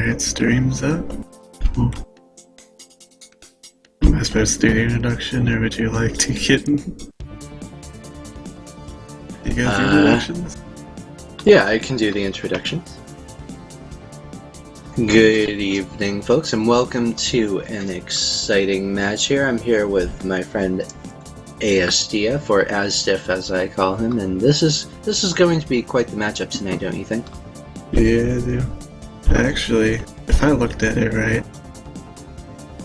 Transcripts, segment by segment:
Alright, stream's up. Am I supposed to do the introduction, or would you like to get in? You guys do introductions? Yeah, I can do the introductions. Good evening, folks, and welcome to an exciting match here. I'm here with my friend ASDF, or ASDF as I call him, and this is going to be quite the matchup tonight, don't you think? Yeah, I do. Actually, if I looked at it right,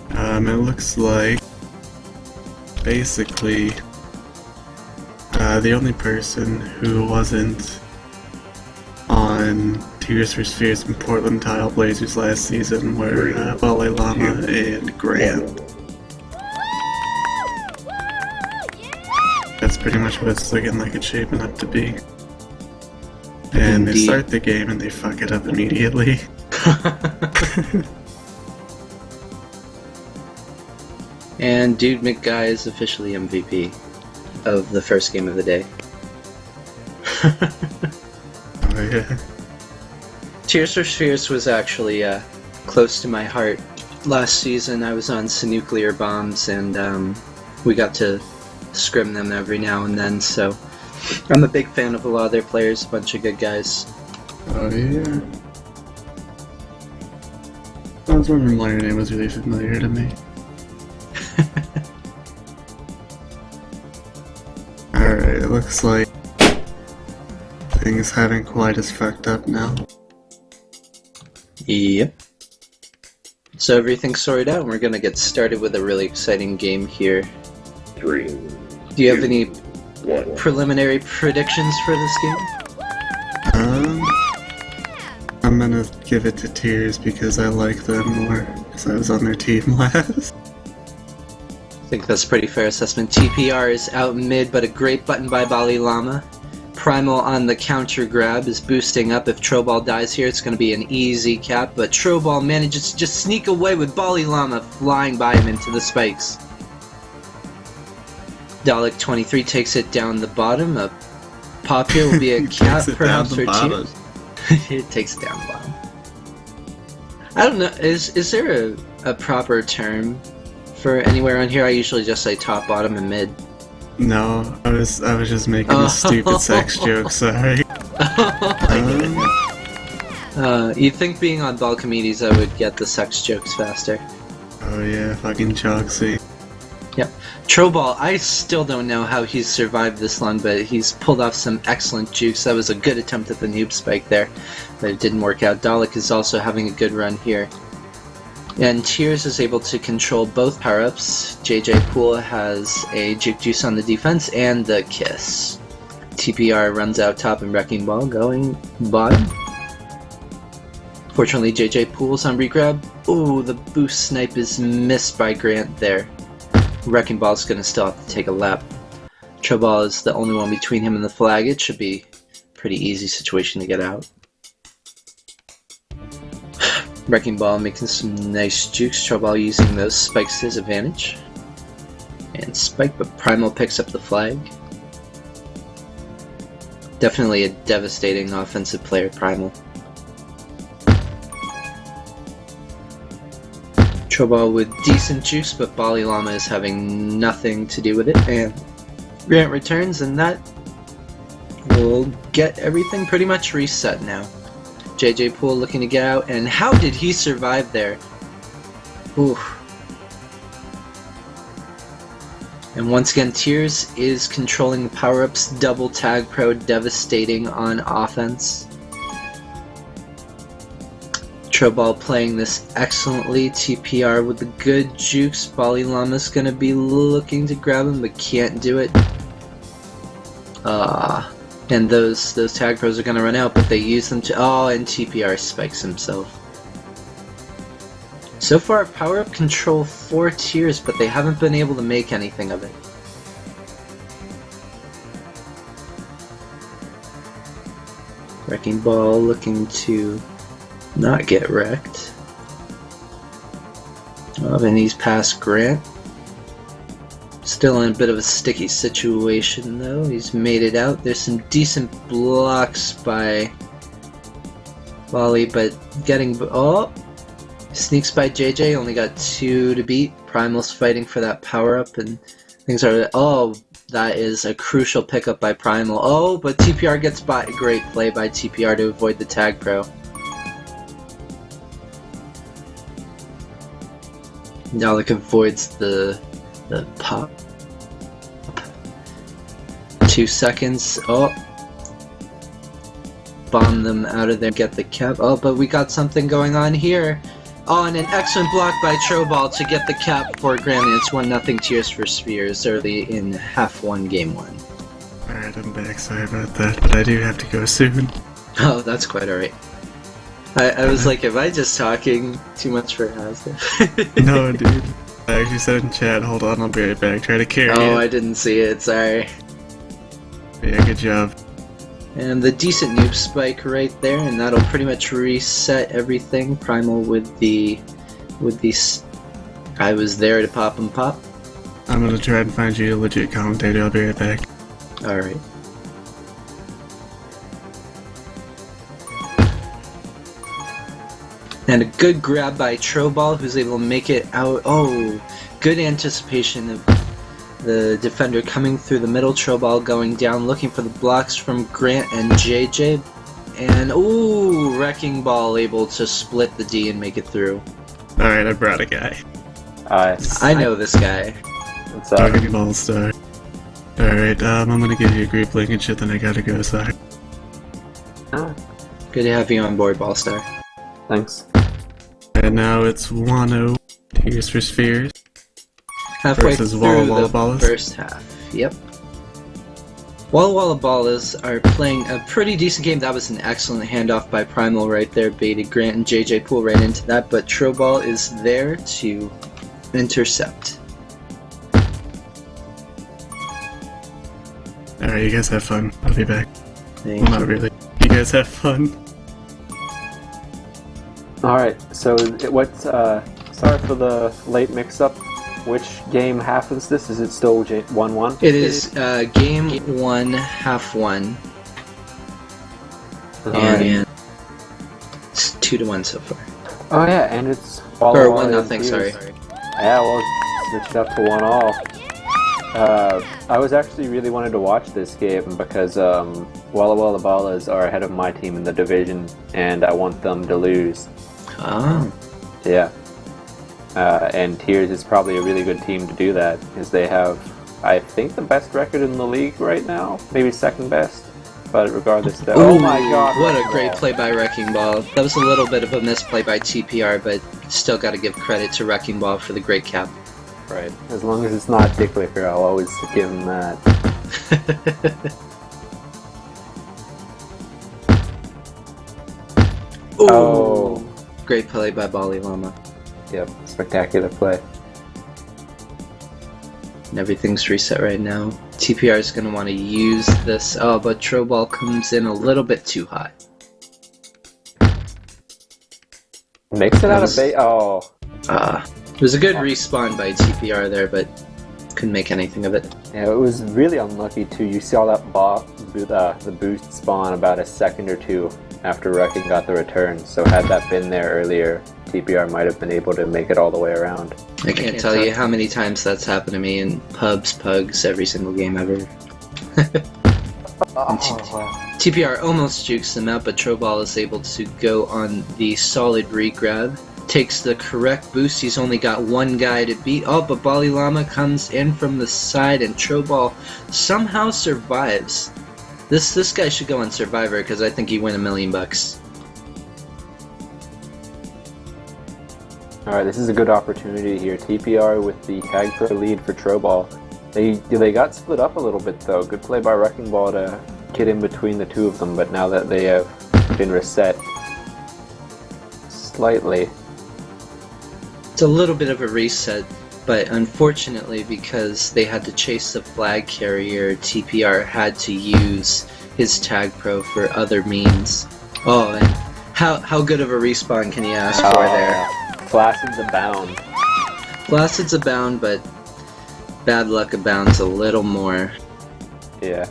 it looks like basically the only person who wasn't on Tears for Fears and Portland Tile Blazers last season were Walla and Grant. That's pretty much what it's looking like it's shaping up to be. And they start the game and they fuck it up immediately. And Dude McGuy is officially MVP of the first game of the day. Oh yeah. Tears for Fears was actually close to my heart. Last season I was on some nuclear bombs and we got to scrim them every now and then, so I'm a big fan of a lot of their players, a bunch of good guys. Oh yeah. I was wondering why your name was really familiar to me. Alright, it looks like things haven't quite as fucked up now. Yep. So everything's sorted out and we're gonna get started with a really exciting game here. 3. Do you have any preliminary predictions for this game? I'm gonna give it to Tears because I like them more, because I was on their team last. I think that's a pretty fair assessment. TPR is out mid, but a great button by Bali Llama. Primal on the counter grab is boosting up. If Troball dies here, it's going to be an easy cap, but Troball manages to just sneak away with Bali Llama flying by him into the spikes. Dalek 23 takes it down the bottom. A pop here will be a cap perhaps for Tears. It takes it down the bottom. I don't know, is there a proper term for anywhere on here? I usually just say top, bottom, and mid. No, I was just making a stupid sex joke, sorry. You'd think being on Balcamides I would get the sex jokes faster. Oh yeah, fucking Choxy. Yep. Troball, I still don't know how he's survived this long, but he's pulled off some excellent jukes. That was a good attempt at the noob spike there, but it didn't work out. Dalek is also having a good run here. And Tears is able to control both power-ups. JJ Poole has a juke juice on the defense and the kiss. TPR runs out top and Wrecking Ball going bottom. Fortunately, JJ Poole's on regrab. Ooh, the boost snipe is missed by Grant there. Wrecking Ball's gonna still have to take a lap. Troball is the only one between him and the flag. It should be a pretty easy situation to get out. Wrecking Ball making some nice jukes. Troball using those spikes to his advantage. And spike, but Primal picks up the flag. Definitely a devastating offensive player, Primal. Troball with decent juice, but Bali Llama is having nothing to do with it. And Grant returns, and that will get everything pretty much reset now. JJ Poole looking to get out, and how did he survive there? Ooh. And once again, Tears is controlling the power-ups. Double tag pro, devastating on offense. Troball playing this excellently. TPR with the good jukes. Bali Llama's gonna be looking to grab him, but can't do it. And those tag pros are gonna run out, but they use them to. Oh, and TPR spikes himself. So far, power-up control for Tears, but they haven't been able to make anything of it. Wrecking Ball looking to not get wrecked. Oh, and he's past Grant. Still in a bit of a sticky situation though. He's made it out. There's some decent blocks by Wally, but getting... Oh! Sneaks by JJ, only got 2 to beat. Primal's fighting for that power-up, and things are... Oh, that is a crucial pickup by Primal. Oh, but TPR gets by. Great play by TPR to avoid the tag pro. Dalek avoids the pop. 2 seconds. Oh. Bomb them out of there, get the cap. Oh, but we got something going on here. Oh, and an excellent block by Troball to get the cap for Grant. It's 1-0 Tears for Spheres early in half 1, game 1. Alright, I'm back. Sorry about that, but I do have to go soon. Oh, that's quite alright. I was like, am I just talking too much for Hazda? No, dude. I actually said in chat, hold on, I'll be right back. Try to carry it. Oh, I didn't see it, sorry. Yeah, good job. And the decent noob spike right there, and that'll pretty much reset everything. Primal with the I was there to pop and pop. I'm gonna try and find you a legit commentator, I'll be right back. Alright. And a good grab by Troball, who's able to make it out. Oh, good anticipation of the defender coming through the middle. Troball going down, looking for the blocks from Grant and JJ. And, ooh, Wrecking Ball able to split the D and make it through. Alright, I brought a guy. I know this guy. What's up? Wrecking Ball star. Alright, I'm gonna give you a group link and shit, then I gotta go, sorry. Ah, Good to have you on board, Ballstar. thanks. And now it's 1-0 Tears for Spheres. Halfway Versus through Walla the Ballas. first half. Yep. Walla Ballas are playing a pretty decent game. That was an excellent handoff by Primal right there. Baited Grant and JJ pull right into that, but Troball is there to intercept. Alright, you guys have fun. I'll be back. Thank Well, not really. You guys have fun. Alright, so what's, sorry for the late mix-up. Which game half is this? Is it still 1-1? It is game 1, half 1. And it's 2-1 so far. Oh yeah, and it's... Or Walla 1-0, sorry. Yeah, well, switch it up to 1-all. I was actually really wanted to watch this game because Walla Ballas are ahead of my team in the division, and I want them to lose. Oh. Yeah. And Tears is probably a really good team to do that, because they have, I think, the best record in the league right now. Maybe second best. But regardless, though. Ooh, Oh my god! what a great play by Wrecking Ball. That was a little bit of a misplay by TPR, but still got to give credit to Wrecking Ball for the great cap. Right. As long as it's not Dick Licker, I'll always give him that. Ooh, Oh. great play by Bali Llama. Yep, spectacular play. And everything's reset right now. TPR is going to want to use this. Oh, but Troball comes in a little bit too high. Makes it out of bait. Oh. It was a good respawn by TPR there, but couldn't make anything of it. Yeah, it was really unlucky too. You saw that the boost spawn about a second or two after Wrecking got the return. So had that been there earlier, TPR might have been able to make it all the way around. I can't tell you how many times that's happened to me in pubs, pugs, every single game ever. TPR almost jukes them out, but Troball is able to go on the solid regrab. Takes the correct boost. He's only got one guy to beat. Oh, but Bali Llama comes in from the side, and Troball somehow survives. This guy should go on Survivor because I think he win $1 million. Alright, this is a good opportunity here. TPR with the tag pro lead for Troball. They got split up a little bit though. Good play by Wrecking Ball to get in between the two of them, but now that they have been reset slightly. It's a little bit of a reset, but unfortunately, because they had to chase the flag carrier, TPR had to use his tag pro for other means. Oh, and how good of a respawn can you ask for there? Flacid's abound. Flacid's abound, but bad luck abounds a little more. Yeah.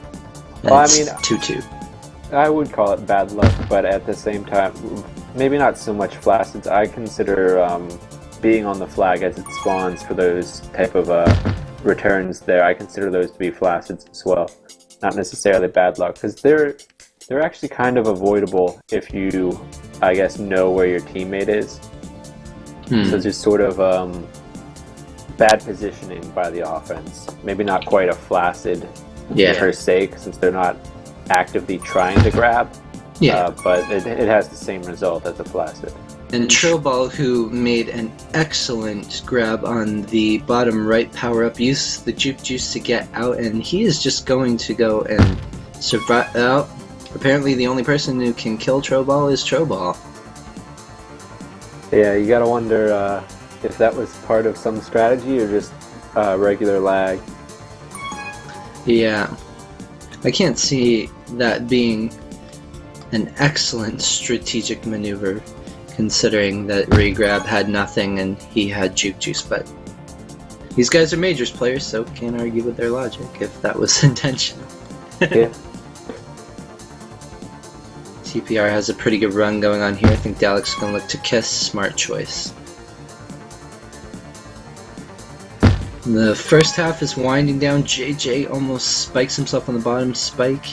Well, I It's mean, 2-2. I would call it bad luck, but at the same time, maybe not so much flacids. I consider being on the flag as it spawns for those type of returns there. I consider those to be flacids as well, not necessarily bad luck, because they're actually kind of avoidable if you, I guess, know where your teammate is. So it's just sort of bad positioning by the offense. Maybe not quite a flaccid per se, since they're not actively trying to grab. But it has the same result as a flaccid. And Trobal, who made an excellent grab on the bottom right power-up, used the Juke Juice to get out, and he is just going to go and survive out. Apparently the only person who can kill Trobal is Trobal. Yeah, you gotta wonder if that was part of some strategy or just regular lag. Yeah. I can't see that being an excellent strategic maneuver, considering that Regrab had nothing and he had Juke Juice, but these guys are Majors players, so can't argue with their logic if that was intentional. Yeah. TPR has a pretty good run going on here. I think Dalek's going to look to Kiss. Smart choice. The first half is winding down. JJ almost spikes himself on the bottom spike.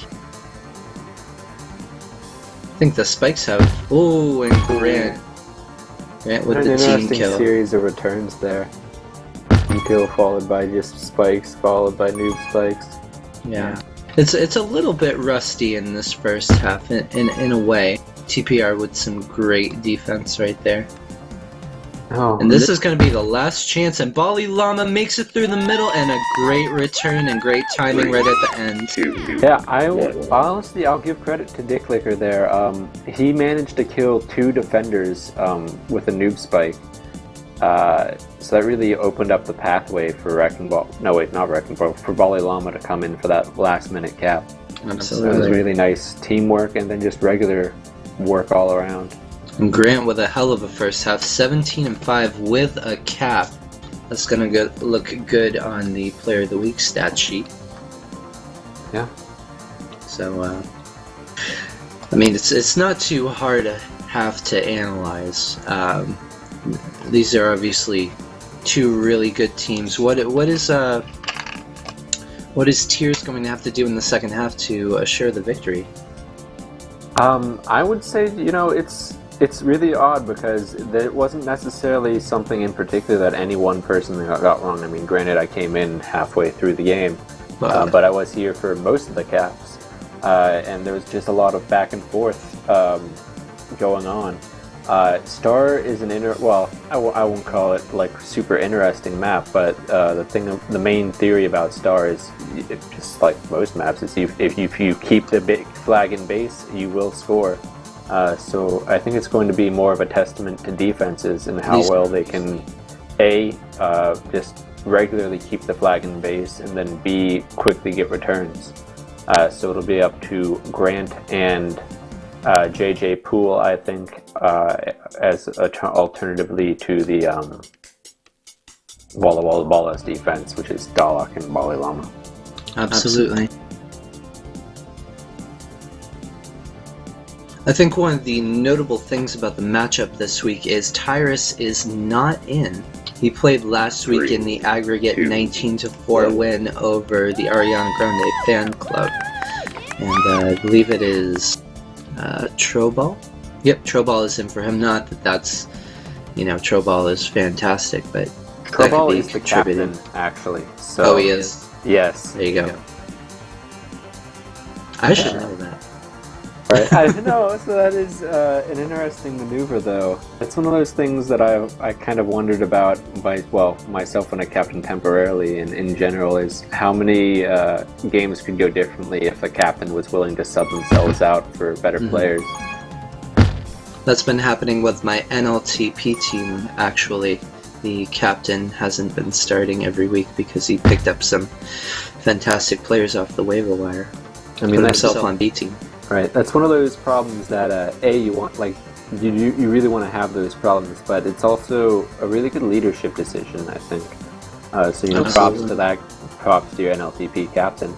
I think the spikes have... Oh, and Grant. Grant with the team kill. Interesting series of returns there. Team kill followed by just spikes, followed by noob spikes. Yeah. It's a little bit rusty in this first half, in a way. TPR with some great defense right there. Oh, and this is going to be the last chance, and Bali Llama makes it through the middle, and a great return and great timing right at the end. Yeah, honestly, I'll give credit to Dick Licker there. He managed to kill 2 defenders with a noob spike. So that really opened up the pathway for Wrecking Ball. No, wait, not Wrecking Ball. For Bali Llama to come in for that last-minute cap. Absolutely. So it was really nice teamwork and then just regular work all around. And Grant with a hell of a first half, 17-5 with a cap. That's going to look good on the Player of the Week stat sheet. Yeah. So, I mean, it's not too hard to have to analyze. These are obviously 2 really good teams. What is Tears going to have to do in the second half to assure the victory? I would say, it's really odd because there wasn't necessarily something in particular that any one person got wrong. I mean, granted, I came in halfway through the game, but I was here for most of the caps, and there was just a lot of back and forth going on. Star is an I won't call it like super interesting map, but the main theory about Star is, just like most maps, is if you keep the big flag in base, you will score. So I think it's going to be more of a testament to defenses and how well they can just regularly keep the flag in base, and then B, quickly get returns. So it'll be up to Grant and JJ Poole, I think, as alternatively to the Walla Ballas defense, which is Dalek and Bali Llama. Absolutely. I think one of the notable things about the matchup this week is Tyrus is not in. He played last week in the aggregate 19-4 win over the Ariana Grande fan club. And I believe it is Trobal? Yep, Trobal is in for him. Not that that's, Trobal is fantastic, but Trobal is the captain, actually. So, oh, he is? Yes. There you go. I should know that. Right, I know. So that is an interesting maneuver, though. It's one of those things that I kind of wondered about myself when I captained temporarily, and in general, is how many games could go differently if a captain was willing to sub themselves out for better players. That's been happening with my NLTP team, actually. The captain hasn't been starting every week because he picked up some fantastic players off the waiver wire. Put himself on B team. Right, that's one of those problems that you want, you really want to have those problems, but it's also a really good leadership decision, I think. So props to that, props to your NLTP captain.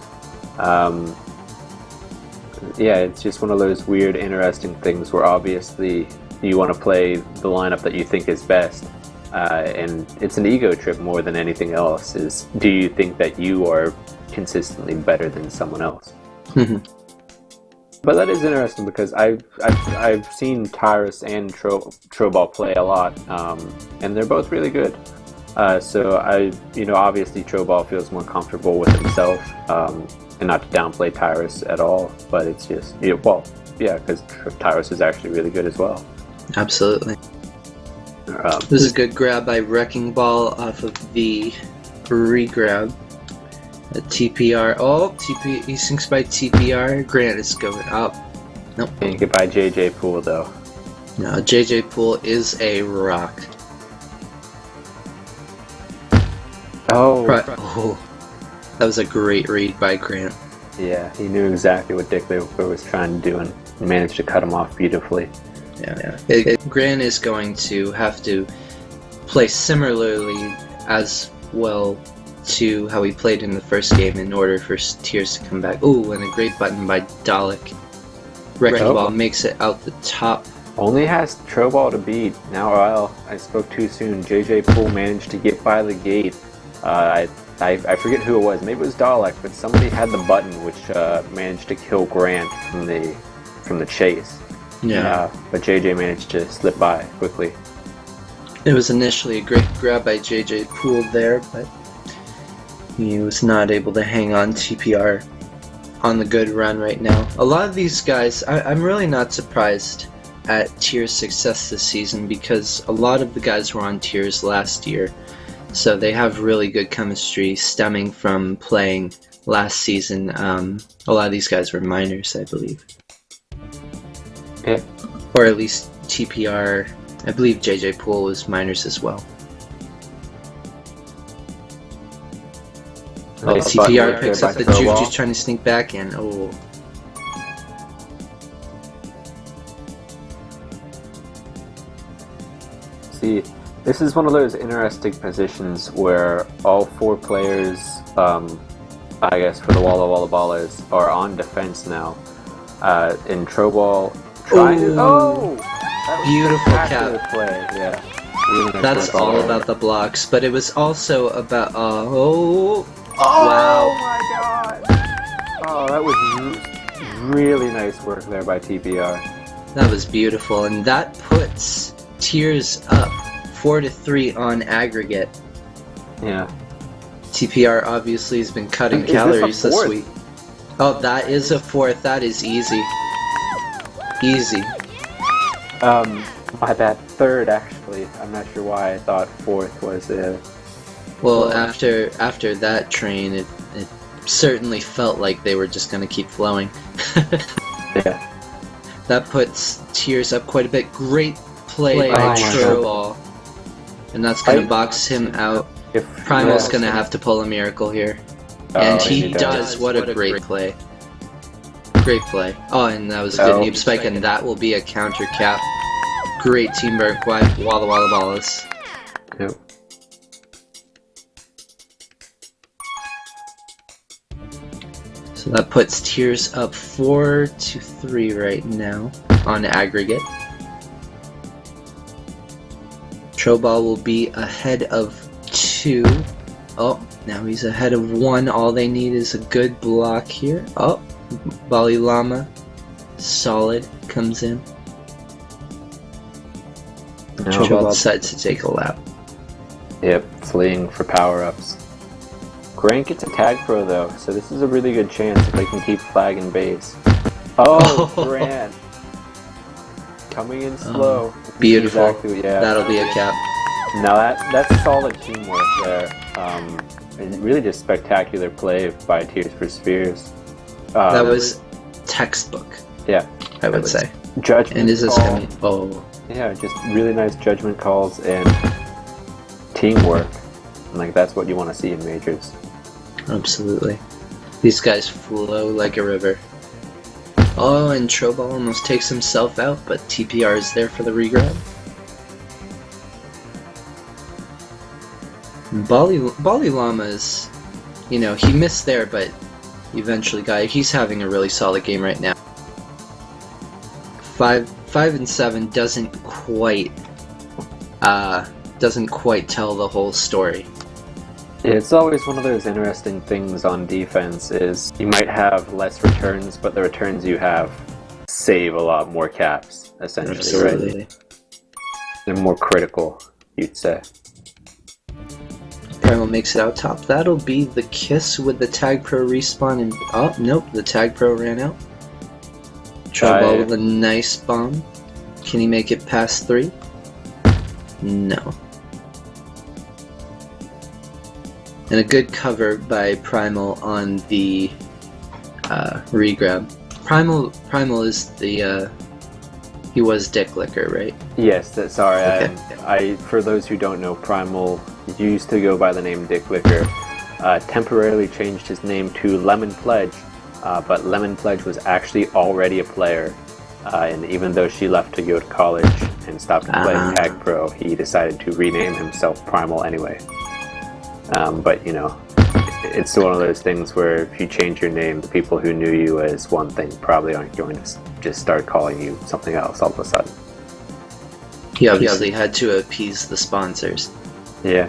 Yeah, it's just one of those weird, interesting things where obviously you want to play the lineup that you think is best. And it's an ego trip more than anything else. Is do you think that you are consistently better than someone else? But that is interesting because I've seen Tyrus and Trobal play a lot, and they're both really good. So obviously Trobal feels more comfortable with himself, and not to downplay Tyrus at all, but it's just because Tyrus is actually really good as well. Absolutely. This is a good grab by Wrecking Ball off of the re-grab. A TPR. Oh, he sinks by TPR. Grant is going up. Nope. Can't get by JJ Poole though. No, JJ Poole is a rock. Oh. That was a great read by Grant. Yeah, he knew exactly what Dick Leopold was trying to do and managed to cut him off beautifully. Yeah. Grant is going to have to play similarly as well to how he played in the first game in order for Tears to come back. Ooh, and a great button by Dalek. Wrecking Ball makes it out the top. Only has Trobal to beat. Now, I spoke too soon. JJ Poole managed to get by the gate. I forget who it was. Maybe it was Dalek, but somebody had the button which managed to kill Grant from the chase. Yeah. But JJ managed to slip by quickly. It was initially a great grab by JJ Poole there, but he was not able to hang on TPR on the good run right now. A lot of these guys, I'm really not surprised at Tears' success this season because a lot of the guys were on Tears last year. So they have really good chemistry stemming from playing last season. A lot of these guys were minors, I believe. Yeah. Or at least TPR. I believe JJ Poole was minors as well. TPR picks up the juke, just trying to sneak back in. Oh. See, this is one of those interesting positions where all four players, I guess for the Walla Ballas, are on defense now. And Trobal trying to... Oh! Beautiful cap. Play. Yeah. Really nice. That's all about the blocks, but it was also about... Oh wow. My god! Oh, that was really nice work there by TPR. That was beautiful, and that puts Tears up 4-3 on aggregate. Yeah. TPR obviously has been cutting calories this week. Oh, that is a fourth. That is easy. Easy. My bad. Third, actually. I'm not sure why I thought fourth was Well, after that train, it certainly felt like they were just going to keep flowing. Yeah. That puts Tears up quite a bit. Great play by Trobal. And that's going to box him out. Primal's going to have to pull a miracle here. And he does. What a great play. Great play. Oh, and that was a good noob spike, and that will be a counter cap. Great teamwork by Walla Ballas. Yep. So that puts Tears up 4-3 right now on aggregate. Trobal will be ahead of 2. Oh, now he's ahead of 1. All they need is a good block here. Oh, Bali Llama, solid, comes in. Trobal decides to take a lap. Yep, fleeing for power-ups. Grant gets a tag throw though, so this is a really good chance if they can keep flagging base. Oh, Grant! Coming in slow. Beautiful. Exactly, yeah. That'll be a cap. Now that's solid teamwork there. And really just spectacular play by Tears for Spears. That was textbook. Yeah, I would say. Judgment. And is this call. Oh. Yeah, just really nice judgment calls and teamwork. And like that's what you want to see in majors. Absolutely. These guys flow like a river. Oh, and Trobal almost takes himself out, but TPR is there for the regrab. Bali Llama's, he missed there, but eventually he's having a really solid game right now. 5 and 7 doesn't quite tell the whole story. It's always one of those interesting things on defense is you might have less returns, but the returns you have save a lot more caps, essentially, Absolutely. right? They're more critical, you'd say. Primal makes it out top. That'll be the kiss with the Tag Pro respawn and... Oh, nope, the Tag Pro ran out. Trouble with a nice bomb. Can he make it past 3? No. And a good cover by Primal on the regrab. Primal is the he was Dick Licker, right? Yes, sorry. Okay. I for those who don't know, Primal used to go by the name Dick Licker. Temporarily changed his name to Lemon Pledge, but Lemon Pledge was actually already a player. And even though she left to go to college and stopped playing Tag Pro, he decided to rename himself Primal anyway. But you know, it's one of those things where if you change your name, the people who knew you as one thing probably aren't going to just start calling you something else all of a sudden. He obviously had to appease the sponsors. Yeah.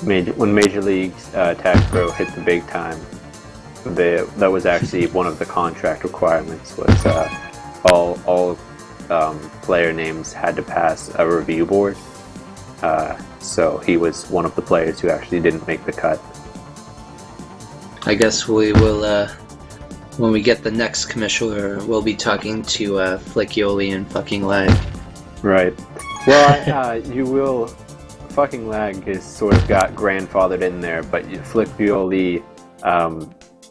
When Major League Tag Pro hit the big time, that was actually one of the contract requirements. Was all player names had to pass a review board. So he was one of the players who actually didn't make the cut. I guess we will, when we get the next commissioner, we'll be talking to Flickioli and fucking Lag. Right. Well, you will. Fucking Lag is sort of got grandfathered in there, but Flickioli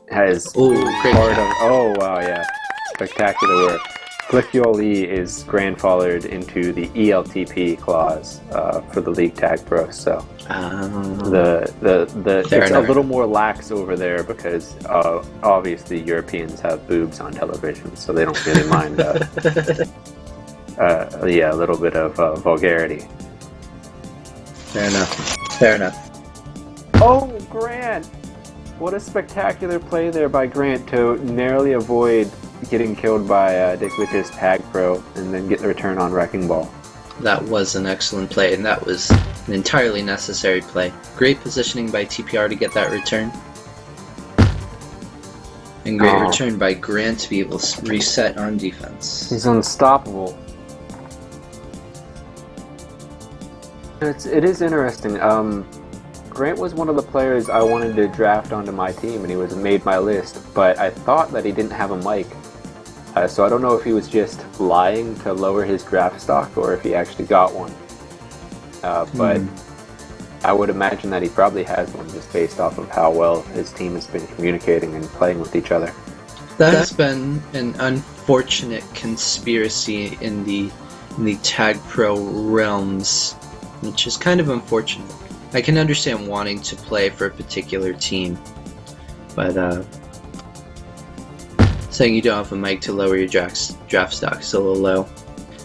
has part of. Oh wow, yeah, spectacular work. Flickioli is grandfathered into the ELTP clause for the League Tag Pro, so it's a little more lax over there because obviously Europeans have boobs on television, so they don't really mind. A little bit of vulgarity. Fair enough. Oh, Grant! What a spectacular play there by Grant to narrowly avoid getting killed by Dick Licker's Tag Pro and then get the return on Wrecking Ball. That was an excellent play, and that was an entirely necessary play. Great positioning by TPR to get that return. And great return by Grant to be able to reset on defense. He's unstoppable. It is interesting. Grant was one of the players I wanted to draft onto my team, and he made my list, but I thought that he didn't have a mic. So I don't know if he was just lying to lower his draft stock or if he actually got one. But I would imagine that he probably has one just based off of how well his team has been communicating and playing with each other. That's been an unfortunate conspiracy in the Tag Pro realms, which is kind of unfortunate. I can understand wanting to play for a particular team, but saying you don't have a mic to lower your draft stock is a little low.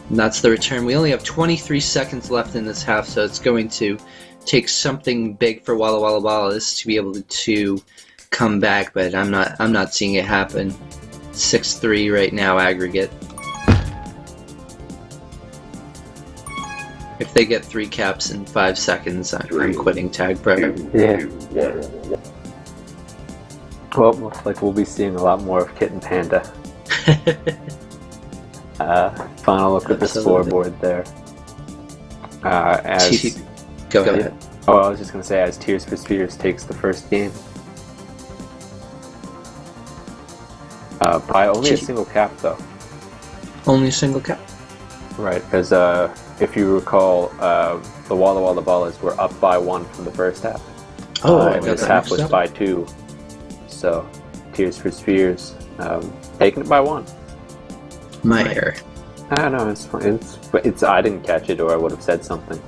And that's the return. We only have 23 seconds left in this half, so it's going to take something big for Walla Walla Ballas to be able to come back, but I'm not seeing it happen. 6-3 right now aggregate. If they get 3 caps in 5 seconds, I'm quitting Tag Pro. Yeah. Well, looks like we'll be seeing a lot more of Kit and Panda. Final look at the scoreboard there. Go ahead. Oh, I was just going to say, as Tears for Spears takes the first game. By only a single cap, though. Only a single cap? Right, because if you recall, the Walla Walla Ballas were up by 1 from the first half. And this half was by 2. So, Tears for Spears taking it by 1. My error. I know, it's I didn't catch it, or I would have said something.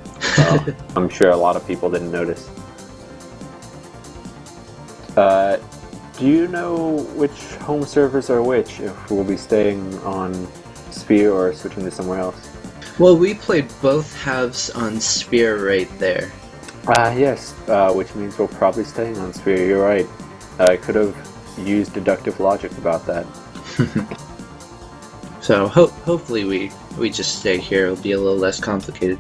I'm sure a lot of people didn't notice. Do you know which home servers are which? If we'll be staying on Sphere or switching to somewhere else? Well, we played both halves on Sphere right there. Yes, which means we're probably staying on Sphere. You're right. I could have used deductive logic about that. So hopefully we just stay here. It'll be a little less complicated.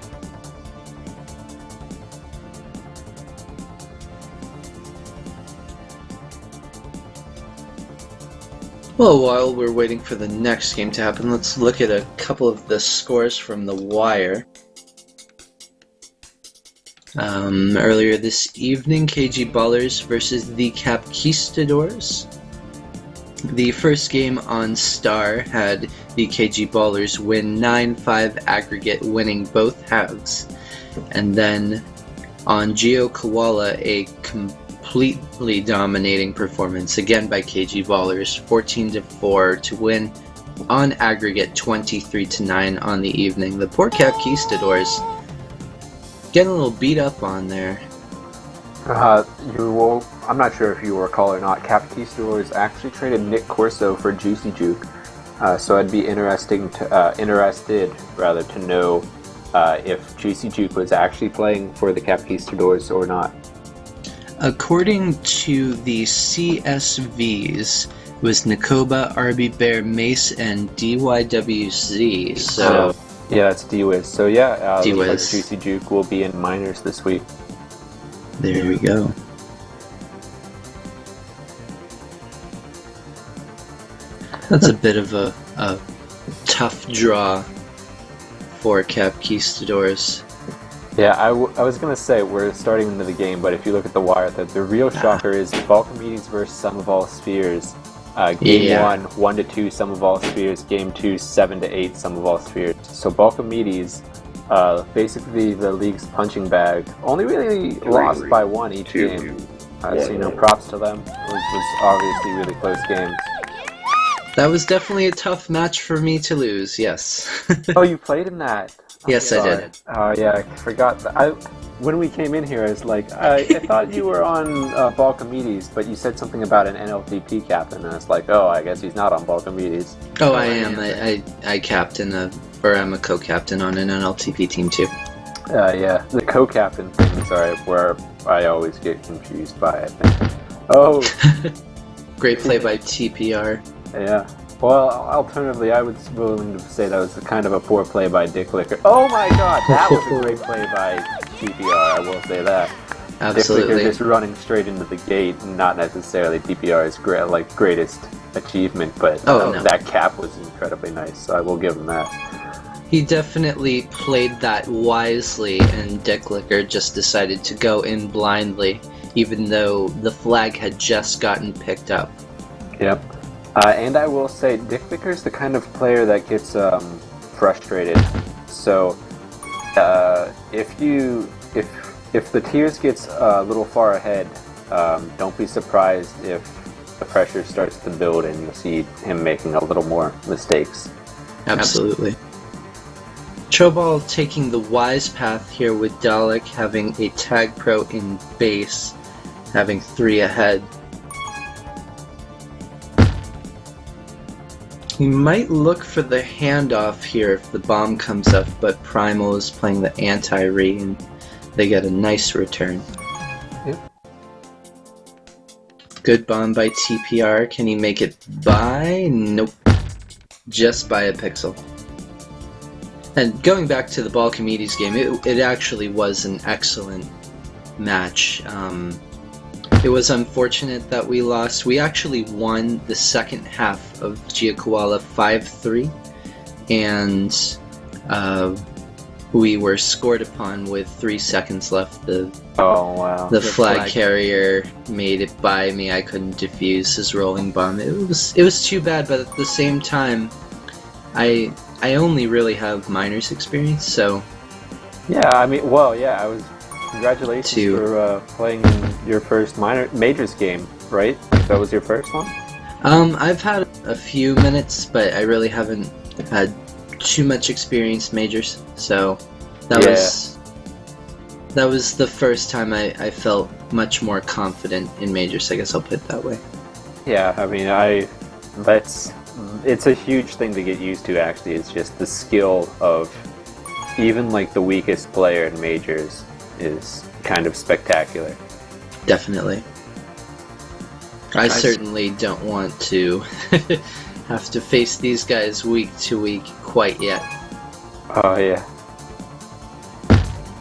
Well, while we're waiting for the next game to happen, let's look at a couple of the scores from the wire. Earlier this evening, KG Ballers versus the Capquistadors. The first game on Star had the KG Ballers win 9-5 aggregate, winning both halves. And then on Geo Koala, a completely dominating performance, again by KG Ballers, 14-4 to win on aggregate 23-9 on the evening. The poor Capquistadors getting a little beat up on there. I'm not sure if you recall or not, Capquistadors actually traded Nick Corso for Juicy Juke. So I'd be interested to know if Juicy Juke was actually playing for the Capquistadors or not. According to the CSVs, it was Nakoba, RB Bear, Mace, and DYWZ. So yeah, that's D-Wiz. So yeah, D-Wiz. looks like Juicy Juke will be in minors this week. There we go. That's a bit of a tough draw for Capquistadors. Yeah, I was going to say we're starting into the game, but if you look at the wire, the real shocker is Balkamedes versus Sum of All Spheres. Game 1, 1-2 Sum of All Spheres. Game 2, 7-8 Sum of All Spheres. So Balkamedes, basically the league's punching bag, only really lost by 1 each game. So, props to them. It was obviously really close games. That was definitely a tough match for me to lose, yes. Oh, you played in that? Yes, I did. Oh, yeah, I forgot. When we came in here, I was like, I thought you were on Balkamedes, but you said something about an NLTP captain, and I was like, oh, I guess he's not on Balkamedes. Oh, I am. I captain, or I'm a co-captain on an NLTP team too. Yeah, the co-captain things are where I always get confused by, I think. Oh! Great play by TPR. Yeah. Well, alternatively, I was willing to say that was kind of a poor play by Dick Licker. Oh my god, that was a great play by TPR, I will say that. Absolutely. Dick Licker just running straight into the gate, not necessarily TPR's greatest achievement, but that cap was incredibly nice, so I will give him that. He definitely played that wisely, and Dick Licker just decided to go in blindly, even though the flag had just gotten picked up. Yep. And I will say, Dick Licker's the kind of player that gets frustrated. So, if the tiers gets a little far ahead, don't be surprised if the pressure starts to build and you'll see him making a little more mistakes. Absolutely. Chobal taking the wise path here with Dalek having a tag pro in base, having 3 ahead. He might look for the handoff here if the bomb comes up, but Primal is playing the anti-re and they get a nice return. Yep. Good bomb by TPR. Can he make it by? Nope. Just by a pixel. And going back to the Balkamedes game, it actually was an excellent match. It was unfortunate that we lost. We actually won the second half of Giacoala 5-3, and we were scored upon with 3 seconds left. The flag carrier made it by me. I couldn't defuse his rolling bomb. It was too bad, but at the same time, I only really have minors experience, so yeah. I mean, well, yeah. Congratulations for playing your first majors game, right? That was your first one? I've had a few minutes, but I really haven't had too much experience majors, so that was the first time I felt much more confident in majors, I guess I'll put it that way. Yeah, I mean, it's a huge thing to get used to, actually. It's just the skill of even like the weakest player in majors is kind of spectacular. Definitely. I certainly don't want to have to face these guys week to week quite yet. Oh yeah.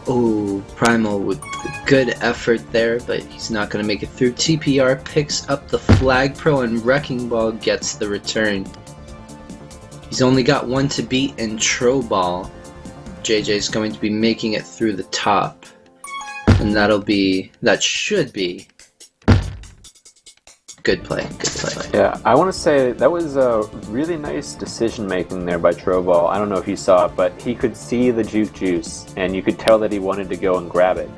Oh, Primal with a good effort there, but he's not going to make it through. TPR picks up the Flag Pro and Wrecking Ball gets the return. He's only got one to beat in Troball. JJ's going to be making it through the top. And that should be good play. Yeah, I want to say that was a really nice decision making there by Troball. I don't know if you saw it, but he could see the juke juice, and you could tell that he wanted to go and grab it,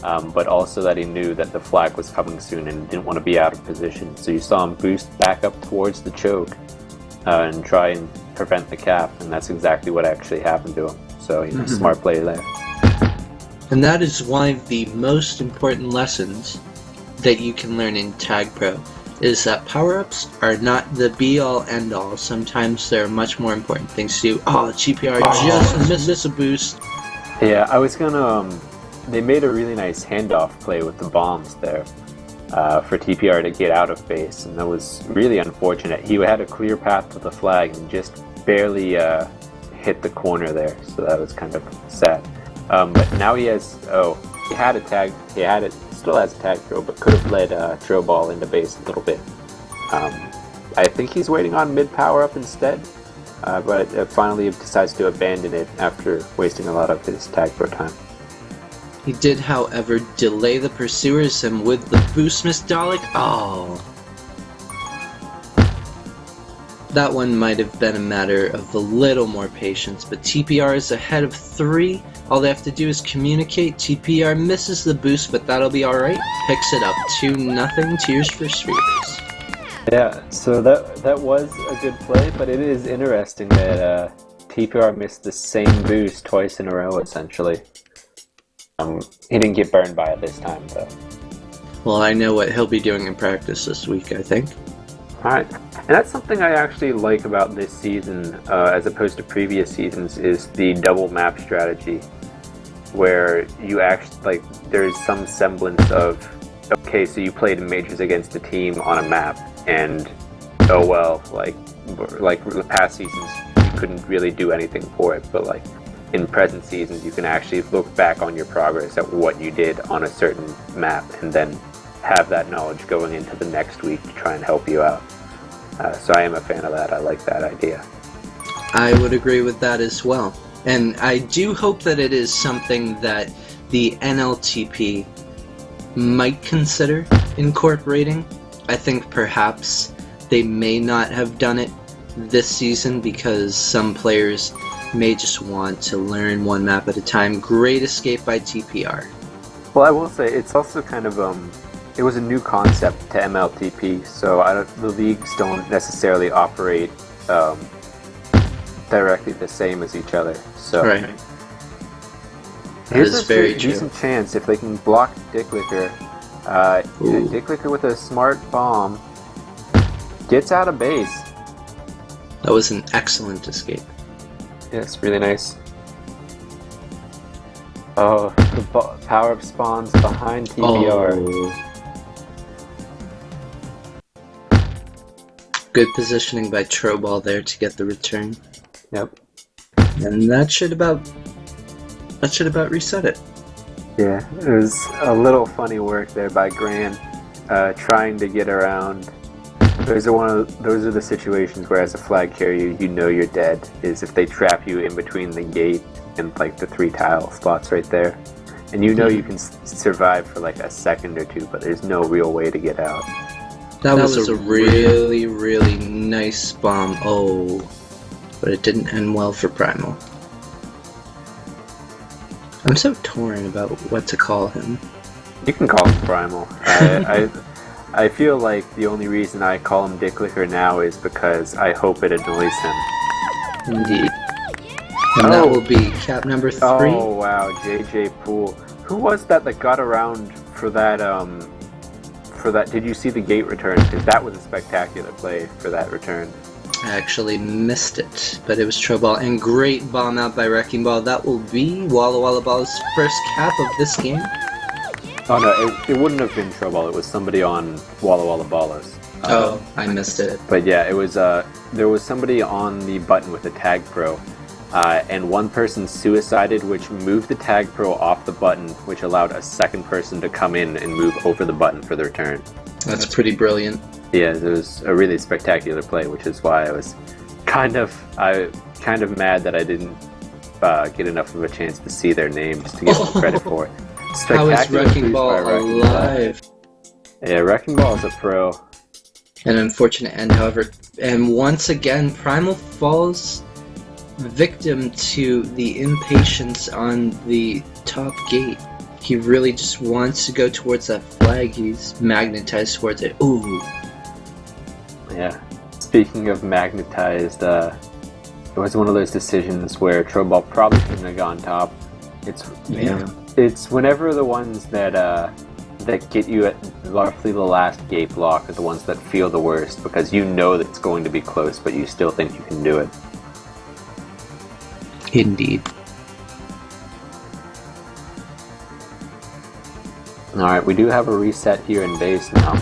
but also that he knew that the flag was coming soon and didn't want to be out of position. So you saw him boost back up towards the choke and try and prevent the cap, and that's exactly what actually happened to him. So, smart play there. And that is one of the most important lessons that you can learn in Tag Pro, is that power-ups are not the be-all, end-all. Sometimes there are much more important things to do. Oh, GPR just missed a boost. Yeah, I was gonna... they made a really nice handoff play with the bombs there for TPR to get out of base, and that was really unfortunate. He had a clear path to the flag and just barely hit the corner there, so that was kind of sad. But now he has... he had a tag... still has a tag throw, but could have led Troball into base a little bit. I think he's waiting on mid power up instead, but finally decides to abandon it after wasting a lot of his tag throw time. He did, however, delay the pursuers, and with the boost miss Dalek, that one might have been a matter of a little more patience, but TPR is ahead of 3. All they have to do is communicate. TPR misses the boost, but that'll be alright. Picks it up 2-0. Tears for Spheres. Yeah, so that was a good play, but it is interesting that TPR missed the same boost twice in a row, essentially. He didn't get burned by it this time, though. Well, I know what he'll be doing in practice this week, I think. Alright, and that's something I actually like about this season, as opposed to previous seasons, is the double map strategy, where you actually, there's some semblance of, okay, so you played in majors against a team on a map, and like the past seasons, you couldn't really do anything for it, but in present seasons, you can actually look back on your progress at what you did on a certain map, and then have that knowledge going into the next week to try and help you out. So I am a fan of that. I like that idea. I would agree with that as well. And I do hope that it is something that the NLTP might consider incorporating. I think perhaps they may not have done it this season because some players may just want to learn one map at a time. Great escape by TPR. Well, I will say it's also kind of it was a new concept to MLTP, so the leagues don't necessarily operate directly the same as each other. So right. Here's a very decent chance if they can block Dicklicker. Dicklicker with a smart bomb gets out of base. That was an excellent escape. Yes, really nice. Oh, the power-up spawns behind TBR. Oh. Good positioning by Troball there to get the return. Yep. And that should about reset it. Yeah, it was a little funny work there by Gran, trying to get around. Those are the situations where, as a flag carrier, you know you're dead. Is if they trap you in between the gate and the 3 tile spots right there, and you know you can survive for a second or two, but there's no real way to get out. That was a really, really nice bomb. Oh, but it didn't end well for Primal. I'm so torn about what to call him. You can call him Primal. I feel like the only reason I call him Dicklicker now is because I hope it annoys him. Indeed. And that will be cap number 3. Oh wow, JJ Poole. Who was that got around for that? Did you see the gate return? Because that was a spectacular play for that return. I actually missed it, but it was Troball, and great bomb out by Wrecking Ball. That will be Walla Ball's first cap of this game. Oh no, it wouldn't have been Troball. It was somebody on Walla Ballas. I missed it. But yeah, it was there was somebody on the button with a tag pro, and one person suicided, which moved the tag pro off the button, which allowed a second person to come in and move over the button for the return. That's pretty brilliant. Yeah, it was a really spectacular play, which is why I was kind of mad that I didn't get enough of a chance to see their names to give them credit for it. How is Wrecking boost Ball by Wrecking Ball. alive? Yeah, Wrecking Ball is a pro. An unfortunate end, however. And once again, Primal falls victim to the impatience on the top gate. He really just wants to go towards that flag. He's magnetized towards it. Ooh. Yeah. Speaking of magnetized, it was one of those decisions where Troball probably shouldn't have gone top. It's whenever the ones that get you at roughly the last gate block are the ones that feel the worst, because you know that it's going to be close, but you still think you can do it. Indeed. Alright, we do have a reset here in base now.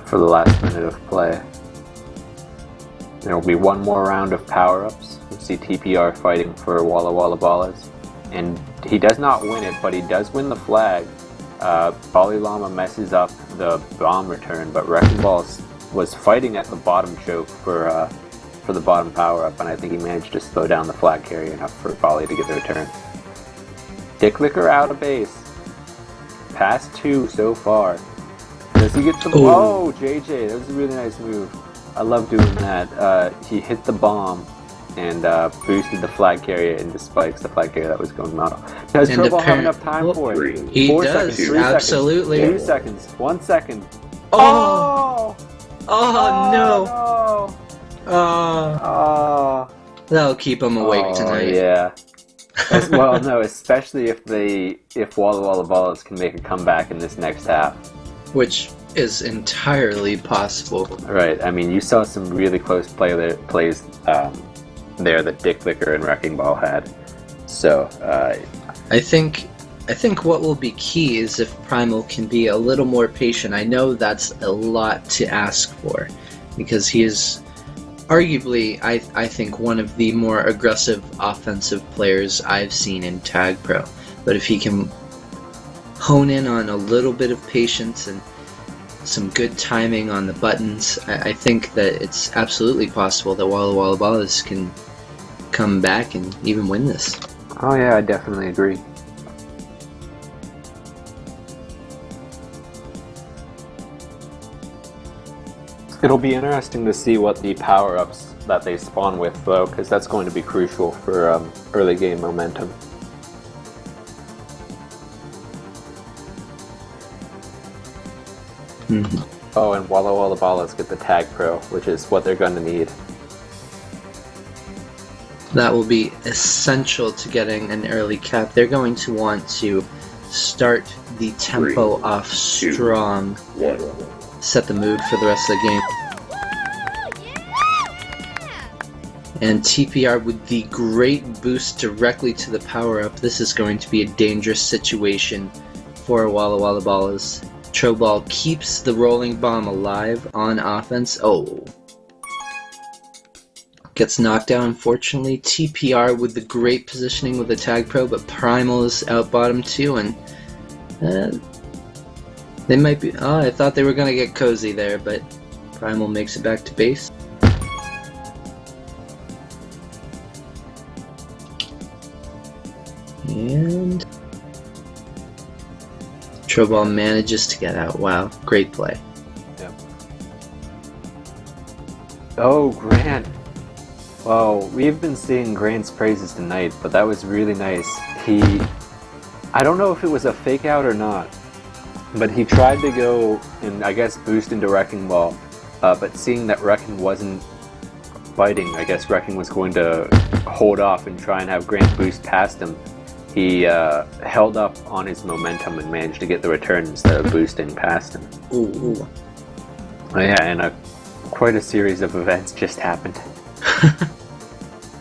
For the last minute of play. There will be one more round of power-ups. You see TPR fighting for Walla Walla Ballas. And he does not win it, but he does win the flag. Bali Llama messes up the bomb return, but Wrecking Ball was fighting at the bottom choke for the bottom power-up, and I think he managed to slow down the flag carrier enough for Bali to get the return. Dicklicker out of base. Pass 2 so far. Does he get the... Oh, JJ, that was a really nice move. I love doing that. He hit the bomb and boosted the flag carrier into spikes, the flag carrier that was going model. Does Troball have enough time for it? He 4 does, seconds, 3 absolutely. seconds, 2 seconds, 1 second. Oh! Oh, no! No! Oh! That'll keep him awake tonight. Yeah. Well, no, especially if Walla Walla Ballas can make a comeback in this next half. Which is entirely possible. Right, I mean, you saw some really close plays there that Dicklicker and Wrecking Ball had. So, I think what will be key is if Primal can be a little more patient. I know that's a lot to ask for, because he is arguably, I think, one of the more aggressive offensive players I've seen in Tag Pro. But if he can hone in on a little bit of patience and some good timing on the buttons, I think that it's absolutely possible that Walla Walla Ballas can come back and even win this. Oh yeah, I definitely agree. It'll be interesting to see what the power-ups that they spawn with, though, because that's going to be crucial for early game momentum. Mm-hmm. Oh, and Walla Walla Ballas get the Tag Pro, which is what they're going to need. That will be essential to getting an early cap. They're going to want to start the tempo off strong, set the mood for the rest of the game. And TPR with the great boost directly to the power-up. This is going to be a dangerous situation for Walla Walla Ballas. Troball keeps the rolling bomb alive on offense. Oh. Gets knocked down, unfortunately. TPR with the great positioning with the Tag Pro, but Primal is out bottom too, and they might be... Oh, I thought they were going to get cozy there, but Primal makes it back to base. And Troball manages to get out. Wow, great play. Yep. Oh, Grant. Well, we've been seeing Grant's praises tonight, but that was really nice. I don't know if it was a fake out or not, but he tried to go and I guess boost into Wrecking Ball, but seeing that Wrecking wasn't biting, I guess Wrecking was going to hold off and try and have Grant boost past him. He held up on his momentum and managed to get the return instead of boosting past him. Ooh. Oh, yeah, and quite a series of events just happened.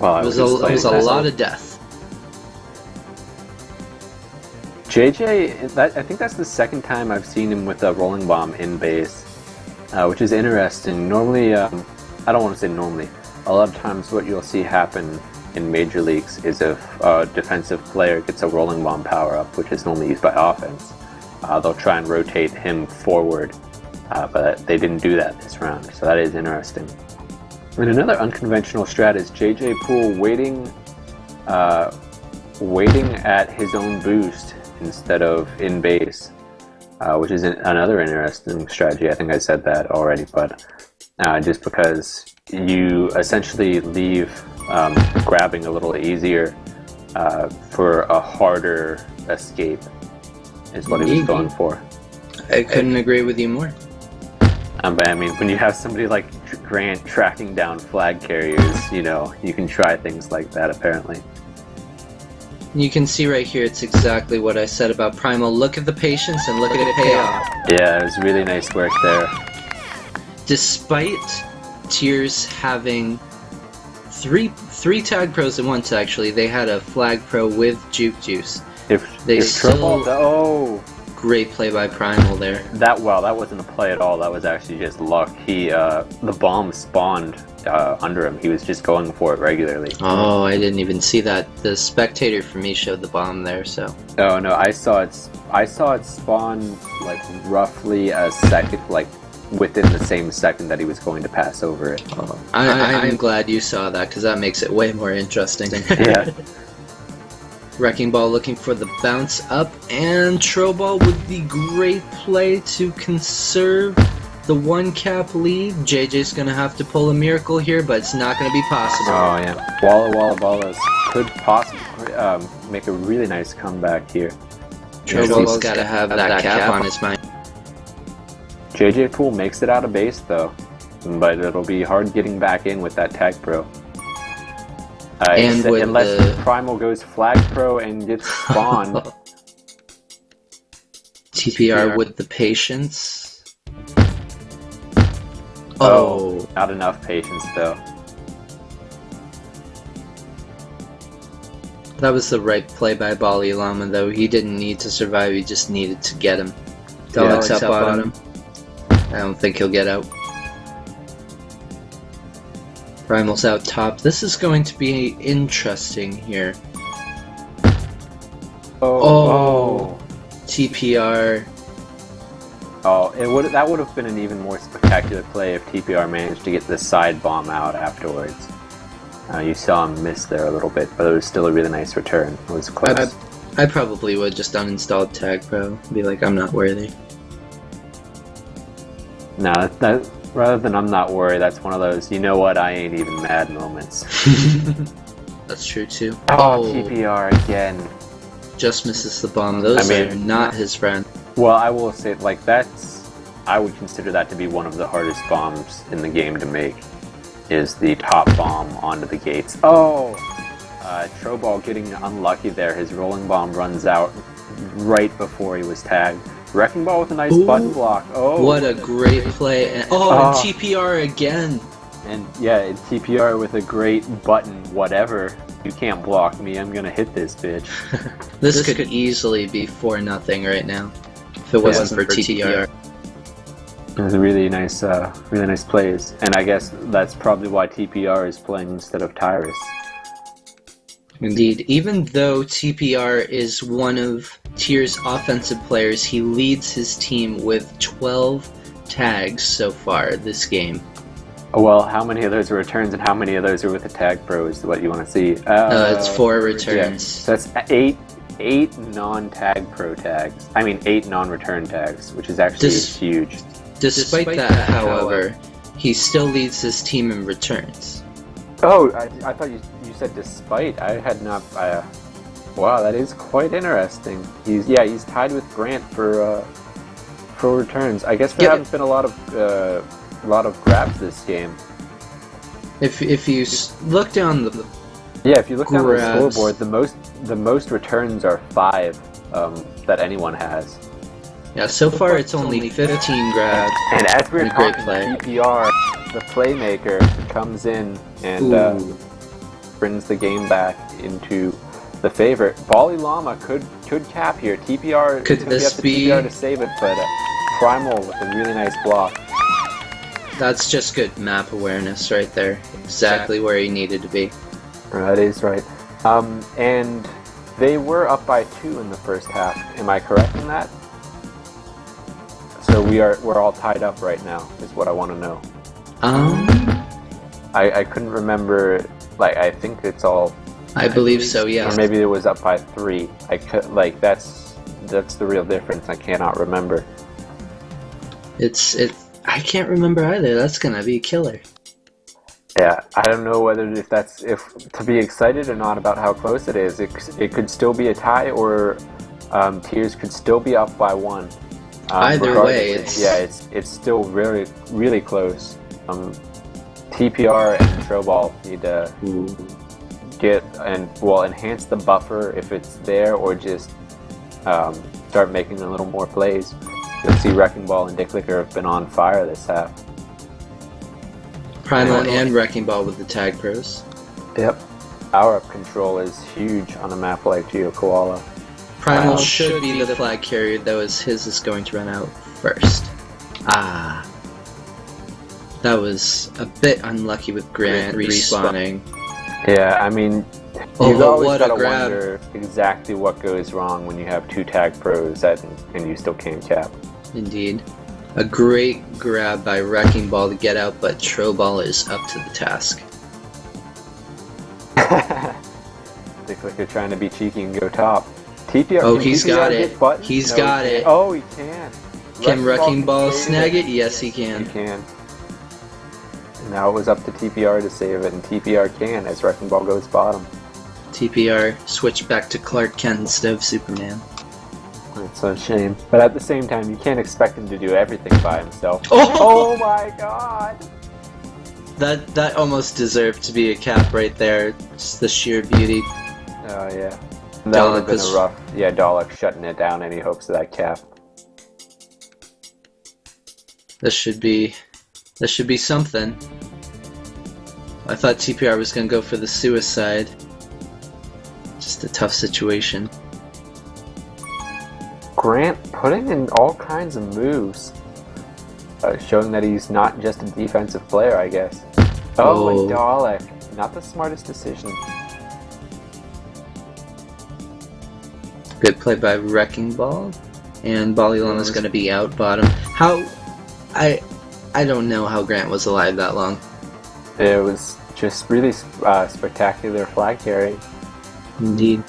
Well, it was a lot of death. JJ, I think that's the second time I've seen him with a rolling bomb in base, which is interesting. Normally, I don't want to say normally, a lot of times what you'll see happen in major leagues is if a defensive player gets a rolling bomb power-up, which is normally used by offense, they'll try and rotate him forward, but they didn't do that this round, so that is interesting. And another unconventional strat is JJ Poole waiting at his own boost instead of in base, which is another interesting strategy. I think I said that already, but just because you essentially leave grabbing a little easier for a harder escape is what he was going for. I couldn't agree with you more. But I mean, when you have somebody like Grant tracking down flag carriers, you know, you can try things like that apparently. You can see right here, it's exactly what I said about Primal. Look at the patience and look at it pay off. Yeah, it was really nice work there. Despite Tears having three tag pros at once, actually, they had a flag pro with Juke Juice. Great play by Primal there. That wasn't a play at all. That was actually just luck. The bomb spawned under him. He was just going for it regularly. Oh, I didn't even see that. The spectator for me showed the bomb there. So. Oh no, I saw it spawn like roughly a second, like within the same second that he was going to pass over it. Oh, I'm glad you saw that because that makes it way more interesting. Yeah. Wrecking Ball looking for the bounce up, and Troball with the great play to conserve the 1-cap lead. JJ's going to have to pull a miracle here, but it's not going to be possible. Oh yeah, Walla Ballas could possibly make a really nice comeback here. Troball's got to have that cap on his mind. JJ Poole makes it out of base though, but it'll be hard getting back in with that tag pro. Unless Primal goes flag pro and gets spawned. TPR with the patience. Oh, not enough patience though. That was the right play by Bali Lama though. He didn't need to survive, he just needed to get him. Dalek's up on him. I don't think he'll get out. Primal's out top. This is going to be interesting here. Oh. TPR. Oh, that would have been an even more spectacular play if TPR managed to get the side bomb out afterwards. You saw him miss there a little bit, but it was still a really nice return. It was close. I probably would just uninstalled Tag Pro. Be like, I'm not worthy. No, that rather than I'm not worried, that's one of those, you know what, I ain't even mad moments. That's true too. Oh, TPR again. Just misses the bomb. Those are not his friend. Well, I will say, like, I would consider that to be one of the hardest bombs in the game to make, is the top bomb onto the gates. Oh! Troball getting unlucky there. His rolling bomb runs out right before he was tagged. Wrecking Ball with a nice button block. Oh, what a great play! And TPR again. And yeah, TPR with a great button. Whatever, you can't block me. I'm gonna hit this bitch. This could easily be 4-0 right now if it wasn't for TPR. It was really nice plays, and I guess that's probably why TPR is playing instead of Tyrus. Indeed, even though TPR is one of Tier's offensive players, he leads his team with 12 tags so far this game. Well, how many of those are returns and how many of those are with the tag pro is what you want to see. It's 4 returns. Yeah. So that's eight non-tag pro tags. I mean 8 non-return tags, which is actually huge. Despite that, however, he still leads his team in returns. Oh, I thought you said despite. I had not. Wow, that is quite interesting. He's tied with Grant for returns. I guess there haven't been a lot of grabs this game. If you look down the if you look down the scoreboard, the most returns are 5 that anyone has. Yeah, so far it's only 15 grabs. And as we're talking, play. DPR, the playmaker, comes in and brings the game back into the favorite. Bali Llama could cap here. TPR Could is this have to be- TPR to save it, but Primal with a really nice block. That's just good map awareness right there. Exactly where he needed to be. That is right. And they were up by 2 in the first half. Am I correct in that? So we're all tied up right now, is what I want to know. I couldn't remember. Like, I think it's all. I believe so. Yeah. Or maybe it was up by 3. I could like that's the real difference. I cannot remember. It's. I can't remember either. That's gonna be killer. Yeah, I don't know whether if to be excited or not about how close it is. It could still be a tie, or Tears could still be up by 1. Either way, it's still really really close. TPR and Trobal need to enhance the buffer if it's there, or just start making a little more plays. You'll see Wrecking Ball and Dicklicker have been on fire this half. Primal and Wrecking Ball with the tag pros. Yep. Power-up control is huge on a map like Geo Koala. Primal should be the flag carrier, though, as his is going to run out first. That was a bit unlucky with Grant respawning. Yeah, I mean, Oh, you've always what got a to grab. wonder exactly what goes wrong when you have 2 tag pros and you still can't cap. Indeed. A great grab by Wrecking Ball to get out, but Trobal is up to the task. Dicklicker trying to be cheeky and go top. TPR. Oh, can he's TPR got get it. buttons? He's No, got he it. can't. Oh, he can. Can Wrecking Ball save snag it? Yes, he can. He can. Now it was up to TPR to save it, and TPR can as Wrecking Ball goes bottom. TPR switched back to Clark Kent instead of Superman. It's a shame. But at the same time, you can't expect him to do everything by himself. Oh! Oh my god! That almost deserved to be a cap right there. Just the sheer beauty. Oh yeah. That would have been a rough. Yeah, Dalek shutting it down. Any hopes of that cap? This should be something. I thought TPR was gonna go for the suicide. Just a tough situation. Grant putting in all kinds of moves, showing that he's not just a defensive player, I guess. Oh, and Dalek, not the smartest decision. Good play by Wrecking Ball, and Balilon is going to be out bottom. I don't know how Grant was alive that long. It was just really spectacular flag carry. Indeed.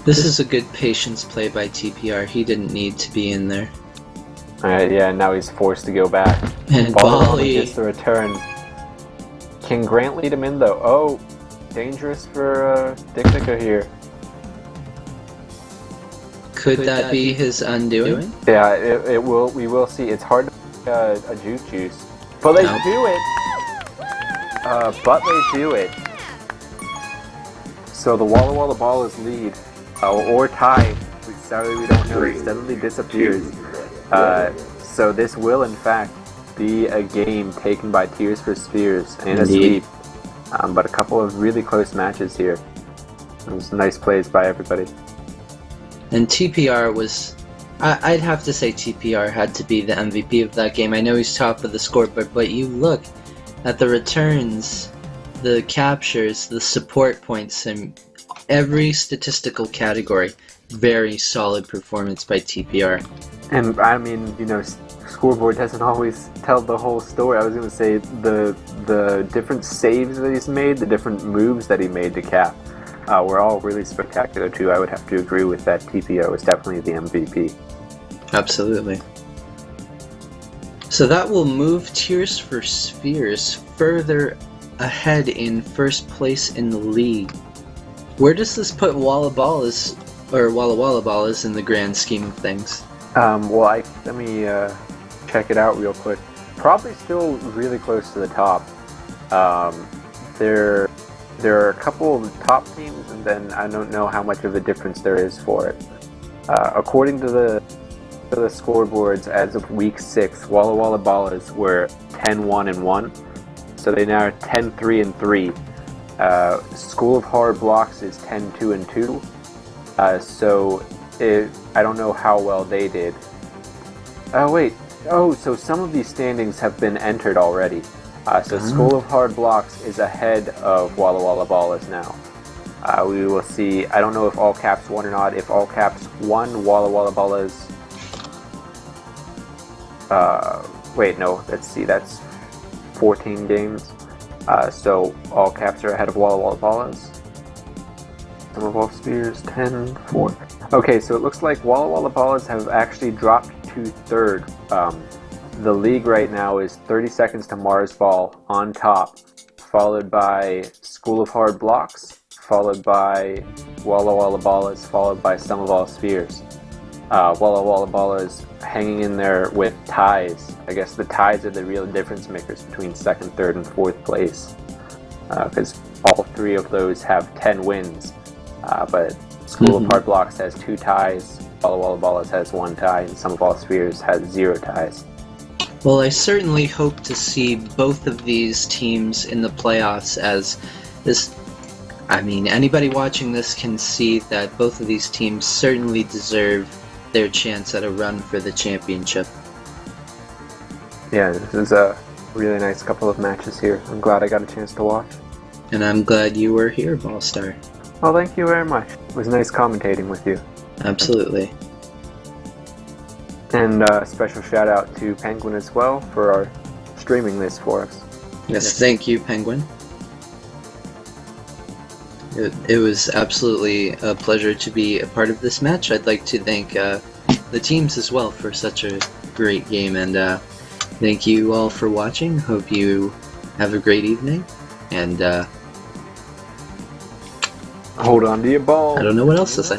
This is a good patience play by TPR. He didn't need to be in there. Yeah, now he's forced to go back. And Balilon Bali gets the return. Can Grant lead him in though? Oh, dangerous for Dicklicker here. Could that be his undoing? Yeah, it will. We will see. It's hard to a juice, but they do it. But they do it. So the Walla Walla Ballas lead, or tie. Sorry, we don't know. It suddenly disappears. So this will, in fact, be a game taken by Tears for Spears and a sweep. But a couple of really close matches here. It was nice plays by everybody. And TPR was... I'd have to say TPR had to be the MVP of that game. I know he's top of the scoreboard, but you look at the returns, the captures, the support points, and every statistical category. Very solid performance by TPR. And I mean, you know, scoreboard doesn't always tell the whole story. I was going to say the different saves that he's made, the different moves that he made to cap, were all really spectacular too. I would have to agree with that. TPR was definitely the MVP. Absolutely. So that will move Tears for Spheres further ahead in first place in the league. Where does this put Walla Ballas, or Walla Walla Ballas, in the grand scheme of things? Well, let me check it out real quick. Probably still really close to the top. There are a couple of top teams, and then I don't know how much of a difference there is for it. According to the scoreboards, as of week 6, Walla Walla Ballas were 10-1-1, so they now are 10-3-3. School of Hard Blocks is 10-2-2. So I don't know how well they did. Oh wait. Oh, so some of these standings have been entered already. So School of Hard Blocks is ahead of Walla Walla Ballas now. We will see. I don't know if All Caps won or not. If All Caps won, Walla Walla Ballas. Wait, no. Let's see. That's 14 games. So All Caps are ahead of Walla Walla Ballas. Summer Ball Spheres 10-4. Okay, so it looks like Walla Walla Ballas have actually dropped to third. The league right now is 30 seconds to Mars Ball on top, followed by School of Hard Blocks, followed by Walla Walla Ballas, followed by Sum of All Spheres. Walla Walla Ballas hanging in there with ties. I guess the ties are the real difference makers between second, third, and fourth place, because all three of those have 10 wins. But School of Hard Blocks has 2 ties, Walla Walla Ballas has 1 tie, and Sum of All Spheres has 0 ties. Well, I certainly hope to see both of these teams in the playoffs, as this. I mean, anybody watching this can see that both of these teams certainly deserve their chance at a run for the championship. Yeah, this is a really nice couple of matches here. I'm glad I got a chance to watch. And I'm glad you were here, Ballstar. Well, thank you very much. It was nice commentating with you. Absolutely. And a special shout out to Penguin as well for streaming this for us. Yes, thank you, Penguin. It was absolutely a pleasure to be a part of this match. I'd like to thank the teams as well for such a great game, and thank you all for watching. Hope you have a great evening, and hold on to your ball. I don't know what else to say.